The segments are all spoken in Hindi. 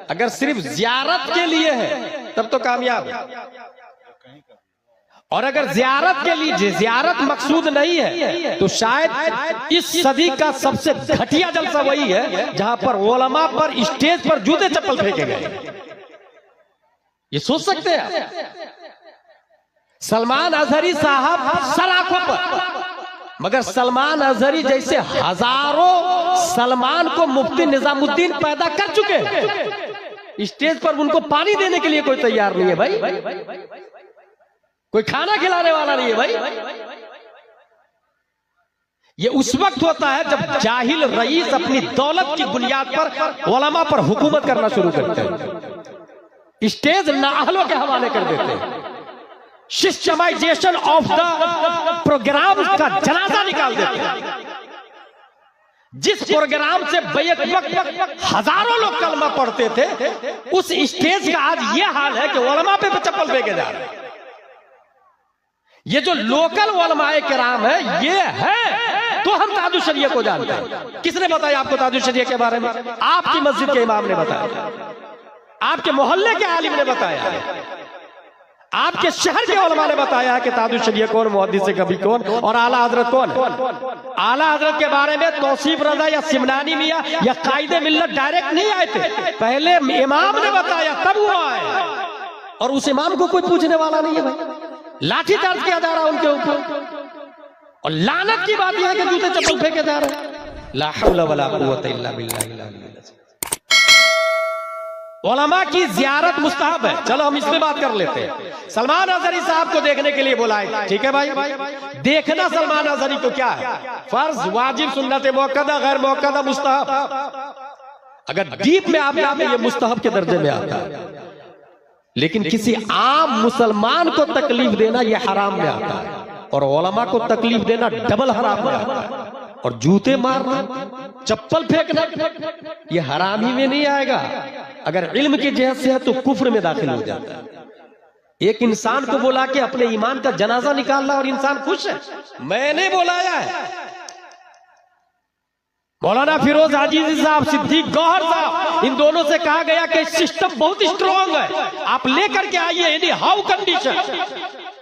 अगर सिर्फ जियारत के लिए है तब तो कामयाब है, और अगर जियारत के लिए जियारत मकसूद नहीं है तो शायद इस सदी का सबसे घटिया जलसा वही है जहां पर उलमा पर स्टेज पर जूते चप्पल फेंके गए। ये सोच सकते हैं सलमान अजहरी साहब सर आंखों पर, मगर सलमान अजहरी जैसे हजारों सलमान को मुफ्ती निजामुद्दीन पैदा कर चुके हैं, स्टेज पर उनको पानी देने के लिए कोई तैयार नहीं है भाई, कोई खाना खिलाने वाला नहीं है भाई। ये उस वक्त होता है जब जाहिल रईस अपनी दौलत की बुनियाद पर उलमा पर हुकूमत करना शुरू करते हैं, स्टेज नाअहलों के हवाले कर देते हैं, सिस्टमाइजेशन ऑफ द प्रोग्राम का जनाजा निकाल देते हैं। जिस प्रोग्राम से बैक वक्त हजारों लोग कलमा पढ़ते थे, उस स्टेज का आज ये हाल है कि उलमा पे चप्पल फेंके जा रहे हैं। ये जो लोकल उलमाए किराम है ये है तो हम ताजुश शरिया को जानते हैं। किसने बताया आपको ताजुश शरिया के बारे में? आपकी मस्जिद के इमाम ने बताया, आपके मोहल्ले के आलिम ने बताया, आपके शहर के उलमा ने बताया है कि ताजुश शरिया कौन, मुहद्दिस से कभी कौन, और आला हजरत कौन। आला हजरत के बारे में तौसीफ रजा या सिमनानी मियां या कायदे मिल्लत डायरेक्ट नहीं आए थे, पहले इमाम ने बताया तब वो आए, और उस इमाम को कोई पूछने वाला नहीं है भाई। लाठीचार्ज किया जा रहा है उनके ऊपर, और लानत की बात यह है कि जूते चप्पल फेंके जा रहे हैं। ला हौला वला कुव्वता इल्ला बिल्लाह। उलमा की जियारत मुस्तहब है, चलो हम इस पे बात कर लेते हैं। सलमान अजहरी साहब को देखने के लिए बुलाए, ठीक है भाई, देखना सलमान अजहरी को क्या है, फर्ज, वाजिब, सुन्नत, मुअक्कदा, गैर मुअक्कदा, मुस्तहब। अगर डीप में आप ये मुस्तहब के दर्जे में आता है, लेकिन किसी आम मुसलमान को तकलीफ देना यह हराम में आता है, और उलमा को तकलीफ देना डबल हराम में आता है। और जूते मारना, चप्पल फेंकना ये हरामी में नहीं आएगा, अगर इल्म की जहत से है तो कुफ्र में दाखिल हो जाता है। एक इंसान को बुला के अपने ईमान का जनाजा निकालना और इंसान खुश है, मैंने बुलाया है। मौलाना फिरोज हाजी साहब, सिद्दीक गौहर साहब, इन दोनों से कहा गया कि सिस्टम बहुत स्ट्रॉन्ग है, आप लेकर के आइए एनी हाउ कंडीशन।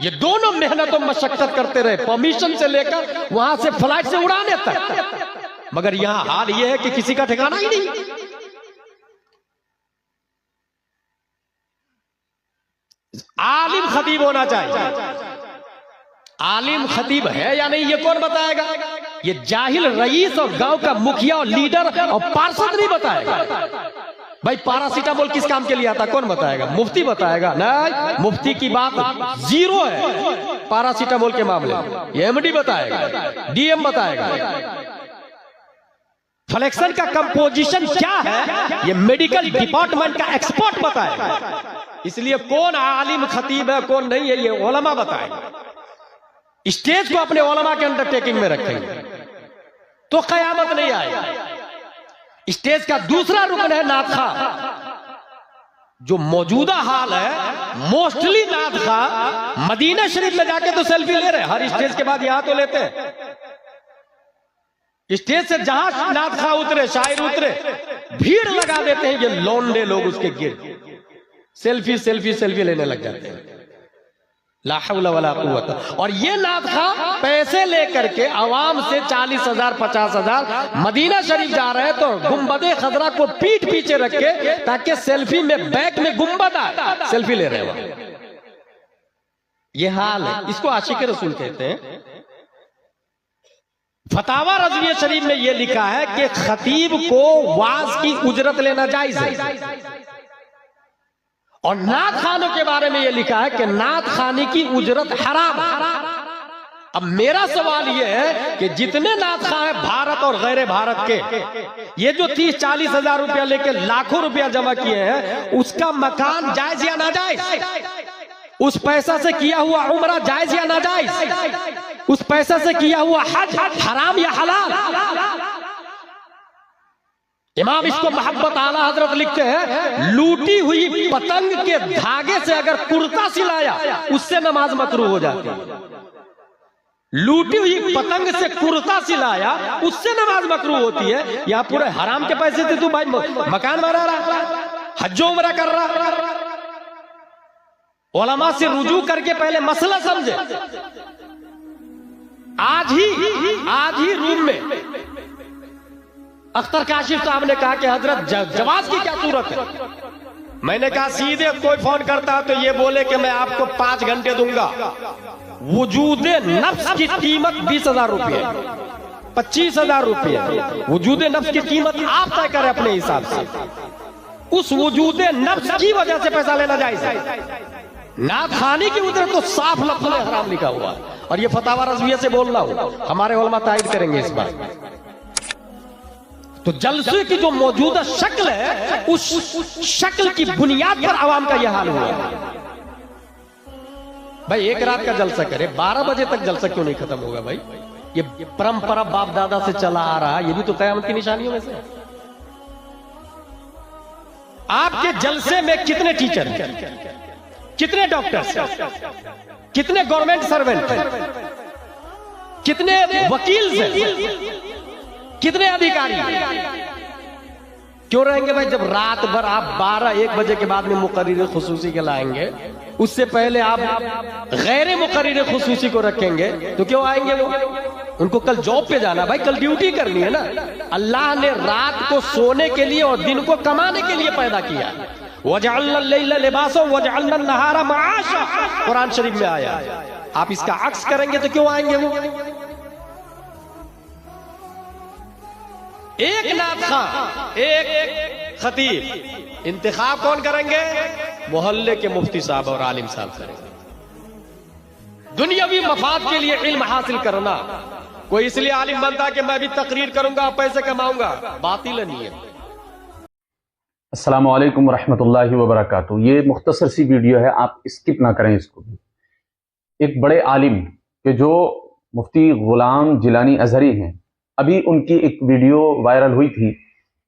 ये दोनों मेहनत और मशक्कत करते रहे, परमिशन से लेकर वहां से फ्लाइट से उड़ाने तक, मगर यहां हाल ये है कि किसी का ठिकाना ही नहीं। आलिम खतीब होना चाहिए, आलिम खतीब है या नहीं ये कौन बताएगा? ये जाहिल रईस और गांव का मुखिया और लीडर और पार्षद नहीं बताएगा। भाई पैरासीटामोल किस काम के लिए आता, कौन बताएगा? मुफ्ती बताएगा। नहीं, मुफ्ती की बात जीरो है पैरासीटामोल के मामले में, ये एमडी बताएगा, डीएम बताएगा। फ्लेक्शन का कंपोजिशन क्या है ये मेडिकल डिपार्टमेंट का एक्सपर्ट बताएगा। इसलिए कौन आलिम खतीब है कौन नहीं है ये उलमा बताएगा। स्टेज को अपने उलमा के अंडरटेकिंग में रखेंगे तो कयामत नहीं आएगी। स्टेज का दूसरा रुकन है नादखा। जो मौजूदा हाल है, मोस्टली नादखा मदीना शरीफ में जाके तो सेल्फी ले रहे, हर स्टेज के बाद यहां तो लेते हैं। स्टेज से जहां नादखा उतरे, शायर उतरे, भीड़ लगा देते हैं ये लौंडे लोग, उसके गिर सेल्फी सेल्फी सेल्फी लेने लग जाते हैं। ला हौला वला कुव्वता। और ये नादखा पैसे लेकर के आवाम से 40,000 50,000 मदीना शरीफ जा रहे हैं, तो गुम्बदे खजरा को पीठ पीछे रख के ताकि सेल्फी में बैक में गुम्बद आए, सेल्फी ले रहे हैं। ये हाल है, इसको आशिक रसूल कहते हैं। फतावा रज़विया शरीफ में यह लिखा है कि खतीब को वाज की उजरत लेना जायज है, और नात खानों के बारे में यह लिखा है कि नात खाने की उजरत हराम है। अब मेरा सवाल यह है कि जितने नात खां हैं भारत और गैर भारत के, ये जो 30-40 हजार रुपया लेके लाखों रुपया जमा किए हैं, उसका मकान जायज या नाजायज? उस पैसा से किया हुआ उम्रा जायज या नाजायज? उस पैसा से किया हुआ हज हराम या हलाल? इमाम इसको मोहब्बत आला हजरत लिखते हैं, लूटी हुई पतंग के धागे से अगर कुर्ता सिलाया उससे नमाज मकरूह हो जाती है। लूटी हुई पतंग से कुर्ता सिलाया उससे नमाज मकरूह होती है। यहाँ पूरे हराम के पैसे से तू भाई मकान बना रहा, हज उम्रा कर रहा, उलमा से रुजू करके पहले मसला समझे। आज ही रूम में अख्तर काशिफ साहब ने कहा कि हजरत जवाज की क्या सूरत है। मैंने कहा सीधे कोई फोन करता तो ये बोले कि मैं आपको 5 घंटे दूंगा। वजूदे नफ्स की कीमत 20,000 रुपये, 25,000 रुपये। वजूदे नफ्स की कीमत आप तय करें अपने हिसाब से। उस वजूदे नफ्स की वजह से पैसा लेना जायज है। नात खाने की उधर तो साफ लफ्ज़ में हराम लिखा हुआ है। और ये फतावा रज़विया से बोल रहा हूं, हमारे उलमा तायद करेंगे इस बात। तो जलसे की जो मौजूदा शक्ल है, उस शक्ल की बुनियाद पर आवाम का यह हाल हुआ है। भाई एक रात का जलसा करे, 12 बजे तक जलसा क्यों नहीं खत्म होगा? भाई ये परंपरा बाप दादा से चला आ रहा, ये भी तो क़यामत की निशानियों में से। आपके जलसे में कितने टीचर हैं, कितने डॉक्टर्स, कितने गवर्नमेंट सर्वेंट, कितने वकील हैं, कितने अधिकारी क्यों रहेंगे? भाई जब रात भर आप 12-1 बजे के बाद में मुकर्रिर खुसूसी के लाएंगे, उससे पहले आप गैर मुकर्रिर खुसूसी को रखेंगे, तो क्यों आएंगे वो? उनको कल जॉब पे जाना, भाई कल ड्यूटी करनी है ना। अल्लाह ने रात को सोने के लिए और दिन को कमाने के लिए पैदा किया। वजअलना लैला लिबासा वजअलना नहारा मआशा, कुरान शरीफ में आया। आप इसका अक्स करेंगे तो क्यों आएंगे वो? एक नात खां, एक खतीब, इंतखाब कौन करेंगे? मोहल्ले के मुफ्ती साहब और आलिम साहब करेंगे। दुनियावी मफाद के लिए इल्म हासिल करना, कोई इसलिए आलिम बनता कि मैं भी तकरीर करूंगा, पैसे कमाऊंगा, बातिल नहीं है। अस्सलामु अलैकुम रहमतुल्लाहि व बरकातुहू। ये मुख्तसर सी वीडियो है, आप स्किप ना करें इसको भी। एक बड़े आलिम के जो मुफ्ती गुलाम जिलानी अजहरी हैं, अभी उनकी एक वीडियो वायरल हुई थी।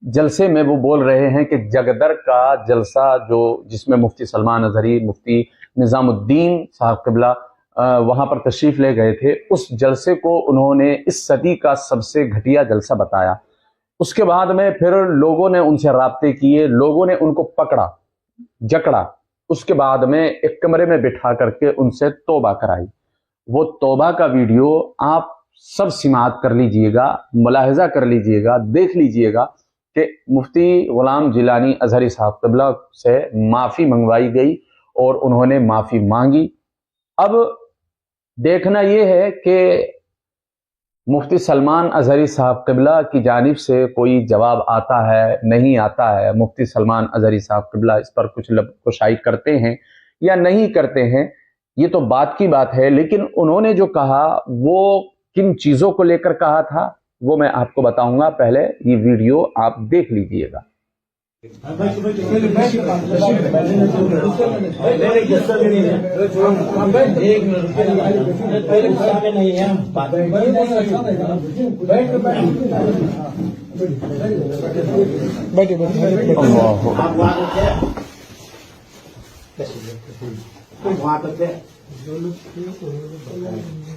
जलसे में वो बोल रहे हैं कि जगदर का जलसा जो जिसमें मुफ्ती सलमान अजहरी, मुफ्ती निज़ामुद्दीन साहब क़िबला वहाँ पर तशरीफ़ ले गए थे, उस जलसे को उन्होंने इस सदी का सबसे घटिया जलसा बताया। उसके बाद में फिर लोगों ने उनसे राब्ते किए, लोगों ने उनको पकड़ा, जकड़ा, उसके बाद में एक कमरे में बिठा करके उनसे तौबा कराई। वो तौबा का वीडियो आप सब सिमात कर लीजिएगा, मुलाहिजा कर लीजिएगा, देख लीजिएगा कि मुफ्ती गुलाम जिलानी अजहरी साहब क़िबला से माफ़ी मंगवाई गई और उन्होंने माफ़ी मांगी। अब देखना यह है कि मुफ्ती सलमान अजहरी साहब क़िबला की जानिब से कोई जवाब आता है, नहीं आता है। मुफ्ती सलमान अजहरी साहब क़िबला इस पर कुछ कुशाई करते हैं या नहीं करते हैं, ये तो बात की बात है। लेकिन उन्होंने जो कहा वो किन चीज़ों को लेकर कहा था वो मैं आपको बताऊंगा। पहले ये वीडियो आप देख लीजिएगा।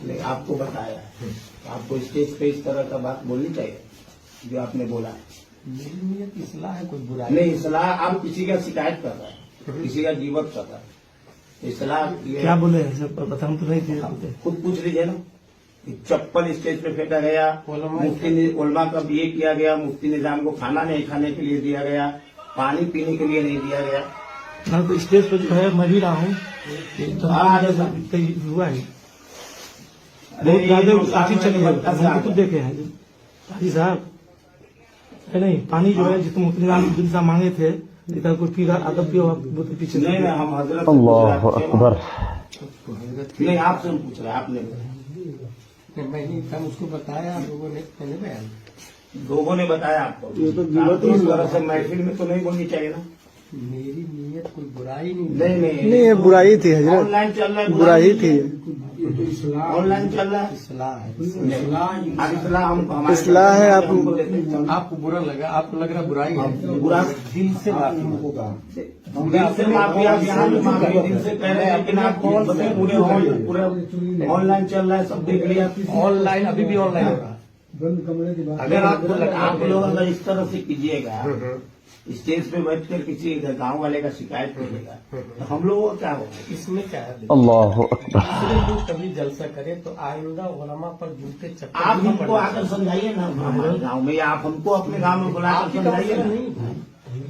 नहीं, आपको बताया, आपको स्टेज पे इस तरह का बात बोलनी चाहिए जो आपने बोला। इस्लाह है, कोई बुराई नहीं। इस्लाह आप किसी का शिकायत कर रहे हैं, किसी का जीवत कर रहे हैं। इस्लाह क्या बोले बता तो नहीं थे, खुद पूछ लीजिए ना। चप्पल स्टेज पे फेंका गया, मुफ्ती उलमा का ये किया गया, मुफ्ती निजाम को खाना नहीं खाने के लिए दिया गया, पानी पीने के लिए नहीं दिया गया। ना तो स्टेज पर जो है मैं भी रहा हूँ, हुआ है बहुत ज्यादा काफी चली है, खुद देखे हैं हाजी साहब है। नहीं पानी जो है जितना मुफ्ती साहब मांगे थे, इधर कोई पी अदब पियो बोतल पीछे नहीं, हम हजरत अल्लाह अकबर। नहीं, आपसे पूछ रहे, आपने मैंने उसको बताया, लोगों ने बताया आपको। ये तो इस तरह से महफिल में तो नहीं बोलनी चाहिए ना। मेरी नीयत कोई बुराई नहीं, ये बुराई थी हजरत, ऑनलाइन चल रहा है, बुराई थी। ऑनलाइन चल रहा है, इस्लाह है। आपको बुरा लगा, आपको लग रहा बुराई है, बुरा दिल से माफी दिल से माफी, आप यहाँ भी माफी दिल से कह रहे हैं, लेकिन आप पूरे ऑनलाइन चल रहा है, सब देख लिया। ऑनलाइन अभी भी ऑनलाइन होगा, अगर आपको आप लोग अगर इस तरह से कीजिएगा, स्टेज पे बैठ कर किसी गांव वाले का शिकायत करिएगा, तो हम लोगों को क्या होगा? इसमें क्या है, अल्लाह अकबर। दूसरे लोग कभी जलसा करे तो आइंदा उलमा पर जूते चप्पल आप नहीं हमको आकर समझाइए ना हमारे गांव में, या आप हमको अपने गांव में बुलाकर समझाइए ना। नहीं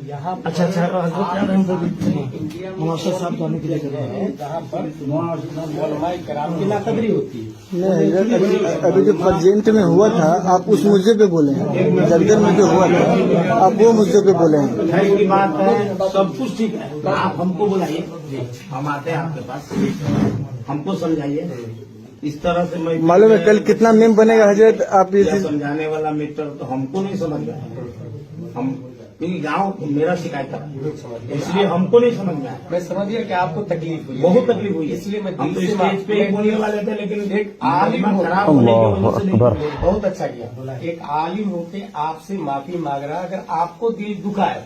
यहाँ पर अच्छा अच्छा हजरत क्या रहे हैं इंडिया में मुआशर साहब जाने के लिए कर रहे हैं। जहाँ पर उलमाए कराम की नाकदरी होती है। नहीं, अभी जो फर्जेंट में हुआ था आप उस मुद्दे पे बोले हैं, जलदर में जो हुआ था आप वो मुद्दे पे बोले हैं। खैर की बात है, सब कुछ ठीक है, आप हमको बुलाइए, हम आते हैं आपके पास, हमको समझाइए। इस तरह से मैं मालूम है कल कितना मेम बनेगा हजरत, आप ये चीज समझाने वाला मीटर तो हमको नहीं समझ में आया। हम क्योंकि गांव मेरा शिकायत था, इसलिए हमको नहीं समझ में आया। मैं समझ गया कि आपको तकलीफ हुई, बहुत तकलीफ हुई, इसलिए मैं हम तो दिल से स्टेज पे ही बोलने वाले थे, लेकिन एक आलिम खराब होने की वजह से नहीं अकबर। बोले। बहुत अच्छा किया। एक आलिम होके आपसे माफी मांग रहा है, अगर आपको दिल दुखा है,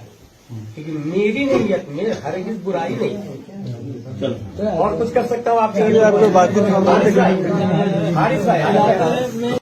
लेकिन मेरी नीयत में हरगिज बुराई नहीं है। चलो और कुछ कर सकता हूँ आपके लिए? आपको बात हारिस भाई, हारिस भाई